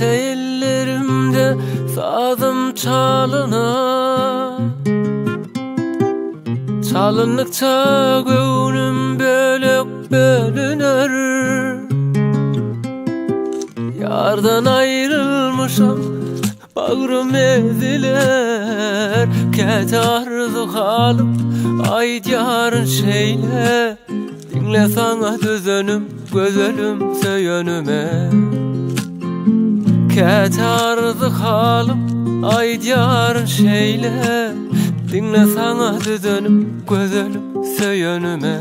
Tellerimde sazım çalına, çalındıkça gönlüm bölük bölüner. Yardan ayrılmışam, bağrım eziler. Ketardı halim, ayt yarın şeyle. Dinle sana düzönüm, gözelim söyönüme. Ketardı halim, ayt yarın şeyle. Dinle sana düzönüm, gözelim söyönüme.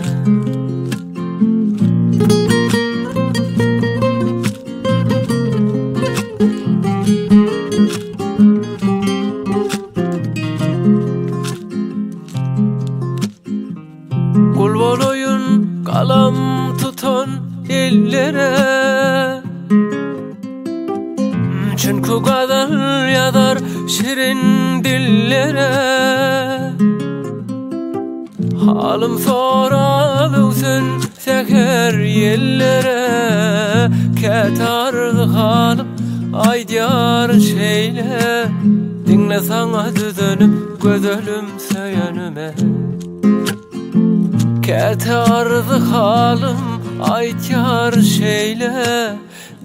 Kul bolayın kalam tutan ellere, çünkü gazel yazar şirin dillere. Halim soralısın seher yellere. Ketardı halim, ayt yarın şeyle. Dinle sana düzönüm, gözelim söyönüme. Ketardı halim, ayt yarın şeyle.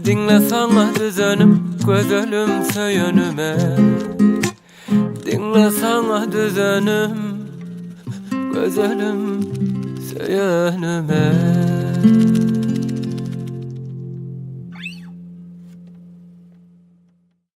Dinle sana düzönüm, gözelim söyönüme. Dinle sana düzönüm, gözelim söyönüme.